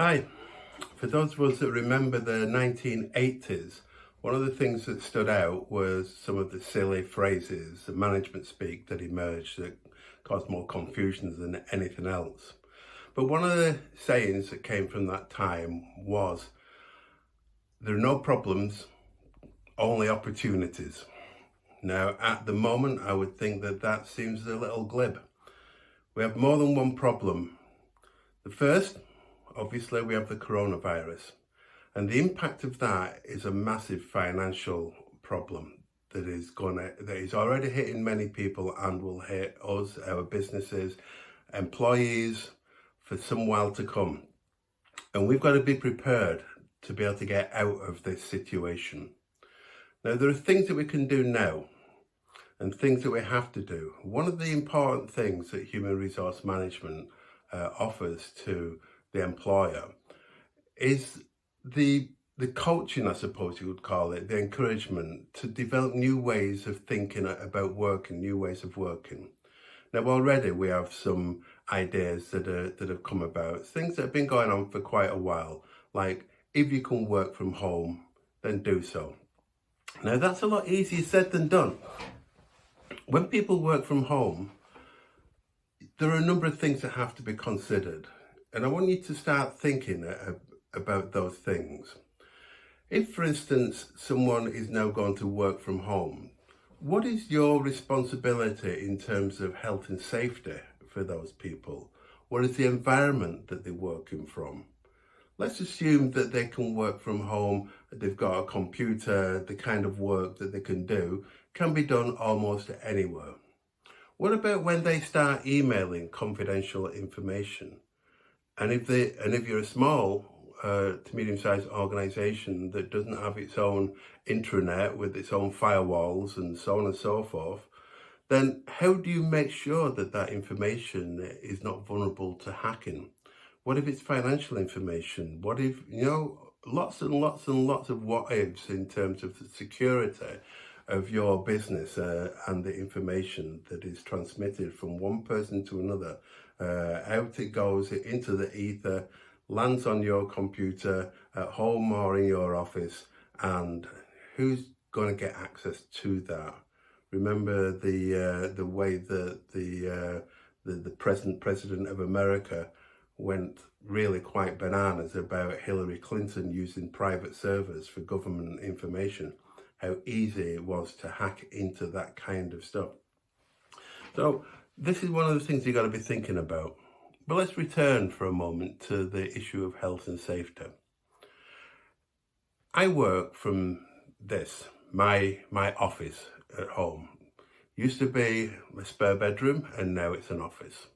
Hi. For those of us that remember the 1980s, one of the things that stood out was some of the silly phrases, the management speak that emerged that caused more confusion than anything else. But one of the sayings that came from that time was, there are no problems, only opportunities. Now, at the moment, I would think that that seems a little glib. We have more than one problem. The first, obviously, we have the coronavirus. And the impact of that is a massive financial problem that is already hitting many people and will hit us, our businesses, employees for some while to come. And we've got to be prepared to be able to get out of this situation. Now, there are things that we can do now and things that we have to do. One of the important things that human resource management offers to the employer is the coaching, I suppose you would call it, the encouragement to develop new ways of thinking about working, new ways of working. Now, already we have some ideas that have come about, things that have been going on for quite a while, like if you can work from home, then do so. Now, that's a lot easier said than done. When people work from home, there are a number of things that have to be considered. And I want you to start thinking about those things. If, for instance, someone is now going to work from home, what is your responsibility in terms of health and safety for those people? What is the environment that they're working from? Let's assume that they can work from home, they've got a computer, the kind of work that they can do can be done almost anywhere. What about when they start emailing confidential information? And if you're a small to medium-sized organisation that doesn't have its own intranet with its own firewalls and so on and so forth, then how do you make sure that that information is not vulnerable to hacking? What if it's financial information? What if, lots and lots and lots of what ifs in terms of the security of your business and the information that is transmitted from one person to another, out it goes into the ether, lands on your computer at home or in your office, and who's going to get access to that? Remember the way that the present president of America went really quite bananas about Hillary Clinton using private servers for government information, how easy it was to hack into that kind of stuff. So this is one of the things you've got to be thinking about. But let's return for a moment to the issue of health and safety. I work from my office at home. Used to be a spare bedroom and now it's an office.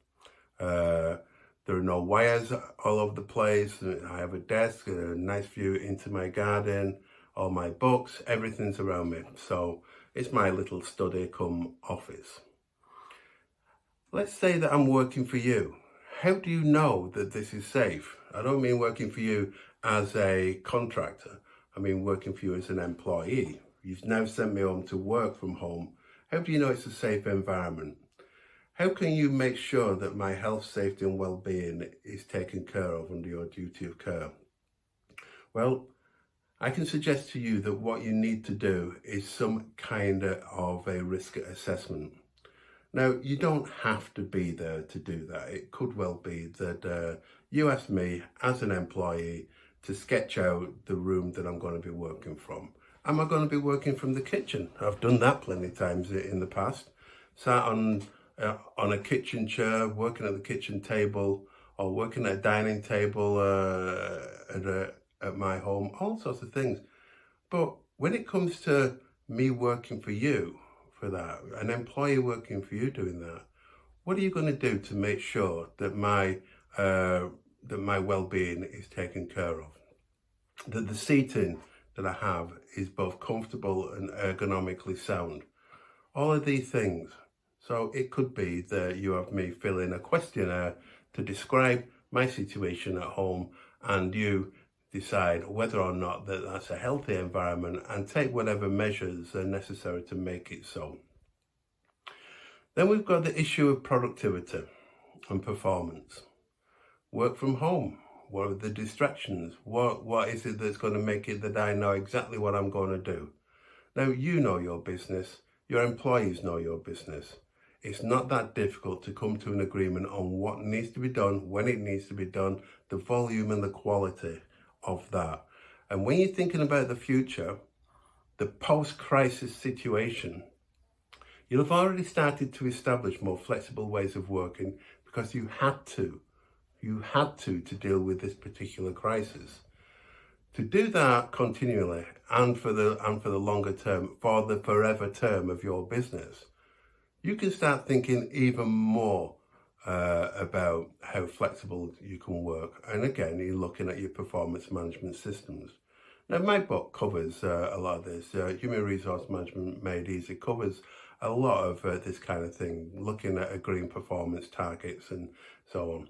There are no wires all over the place. I have a desk, a nice view into my garden, all my books, everything's around me. So it's my little study come office. Let's say that I'm working for you. How do you know that this is safe? I don't mean working for you as a contractor. I mean working for you as an employee. You've now sent me home to work from home. How do you know it's a safe environment? How can you make sure that my health, safety and well-being is taken care of under your duty of care? Well, I can suggest to you that what you need to do is some kind of a risk assessment. Now, you don't have to be there to do that. It could well be that you ask me as an employee to sketch out the room that I'm going to be working from. Am I going to be working from the kitchen? I've done that plenty of times in the past. Sat on a kitchen chair, working at the kitchen table, or working at a dining table at my home, all sorts of things. But when it comes to me working for you, for that, an employee working for you doing that, what are you going to do to make sure that my well-being is taken care of? That the seating that I have is both comfortable and ergonomically sound. All of these things. So it could be that you have me fill in a questionnaire to describe my situation at home, and you decide whether or not that's a healthy environment and take whatever measures are necessary to make it so. Then we've got the issue of productivity and performance. Work from home. What are the distractions? What is it that's going to make it that I know exactly what I'm going to do? Now, you know your business. Your employees know your business. It's not that difficult to come to an agreement on what needs to be done, when it needs to be done, the volume and the quality of that. And when you're thinking about the future, the post-crisis situation, you'll have already started to establish more flexible ways of working because you had to. You had to deal with this particular crisis. To do that continually and for the longer term, for the forever term of your business, you can start thinking even more about how flexible you can work. And again, you're looking at your performance management systems. Now, my book covers a lot of this. Human Resource Management Made Easy covers a lot of this kind of thing, looking at agreeing performance targets and so on.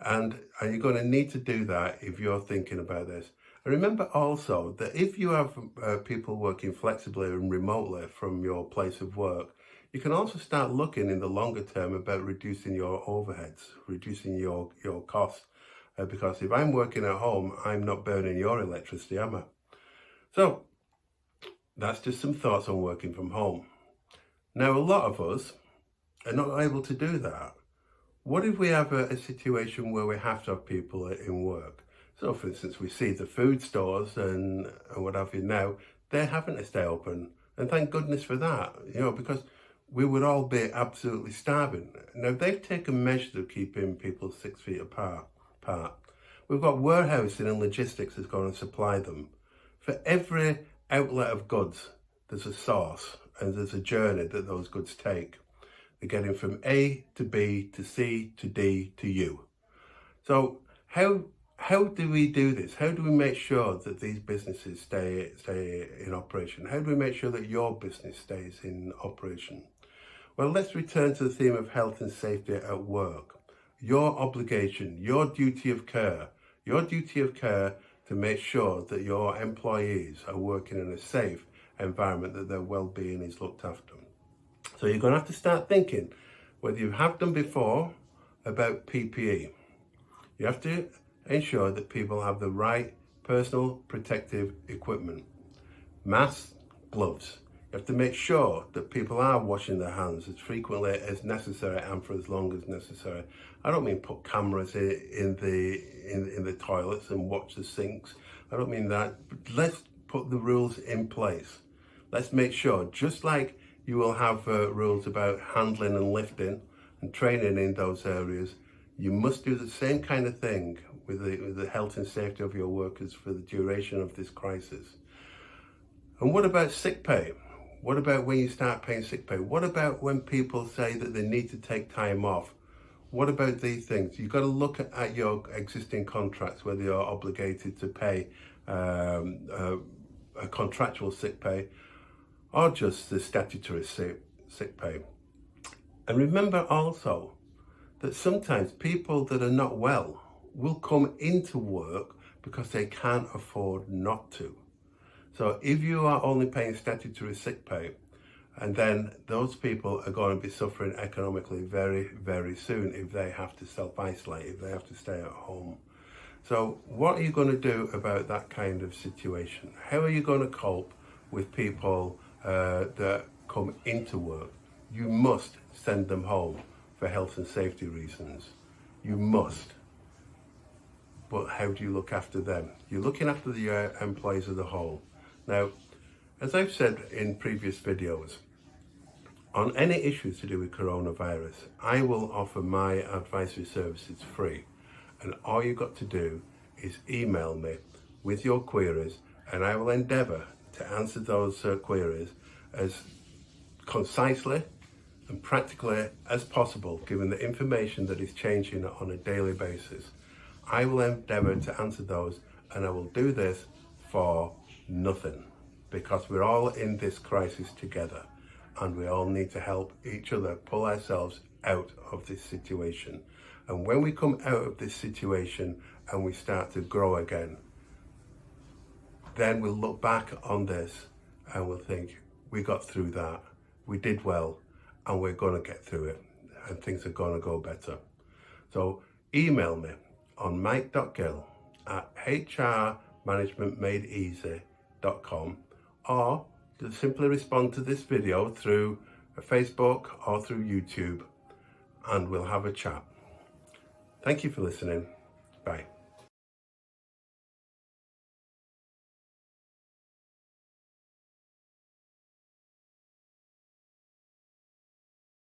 And you're going to need to do that if you're thinking about this. And remember also that if you have people working flexibly and remotely from your place of work, you can also start looking in the longer term about reducing your overheads, reducing your costs. Because if I'm working at home, I'm not burning your electricity, am I? So that's just some thoughts on working from home. Now, a lot of us are not able to do that. What if we have a situation where we have to have people in work? So, for instance, we see the food stores and what have you now, they're having to stay open. And thank goodness for that, because we would all be absolutely starving. Now, they've taken measures of keeping people 6 feet apart. We've got warehousing and logistics that's going to supply them. For every outlet of goods, there's a source and there's a journey that those goods take. They're getting from A to B to C to D to U. So how do we do this? How do we make sure that these businesses stay in operation? How do we make sure that your business stays in operation? Well, let's return to the theme of health and safety at work. Your obligation, your duty of care to make sure that your employees are working in a safe environment, that their well-being is looked after. So you're going to have to start thinking, whether you have done before, about PPE. You have to ensure that people have the right personal protective equipment. Masks, gloves. You have to make sure that people are washing their hands as frequently as necessary and for as long as necessary. I don't mean put cameras in the toilets and watch the sinks. I don't mean that. But let's put the rules in place. Let's make sure, just like you will have rules about handling and lifting and training in those areas, you must do the same kind of thing with the health and safety of your workers for the duration of this crisis. And what about sick pay? What about when you start paying sick pay? What about when people say that they need to take time off? What about these things? You've got to look at your existing contracts, whether you're obligated to pay a contractual sick pay or just the statutory sick pay. And remember also that sometimes people that are not well will come into work because they can't afford not to. So if you are only paying statutory sick pay, and then those people are going to be suffering economically very, very soon if they have to self-isolate, if they have to stay at home. So what are you going to do about that kind of situation? How are you going to cope with people that come into work? You must send them home for health and safety reasons. You must. But how do you look after them? You're looking after the employees as a whole. Now, as I've said in previous videos, on any issues to do with coronavirus, I will offer my advisory services free. And all you've got to do is email me with your queries, and I will endeavour to answer those queries as concisely and practically as possible, given the information that is changing on a daily basis. I will endeavour to answer those, and I will do this for nothing, because we're all in this crisis together and we all need to help each other pull ourselves out of this situation. And when we come out of this situation and we start to grow again, then we'll look back on this and we'll think, we got through that, we did well, and we're going to get through it, and things are going to go better. So email me on mike.gill at hrmanagementmadeeasy.com, or just simply respond to this video through Facebook or through YouTube, and we'll have a chat. Thank you for listening. Bye.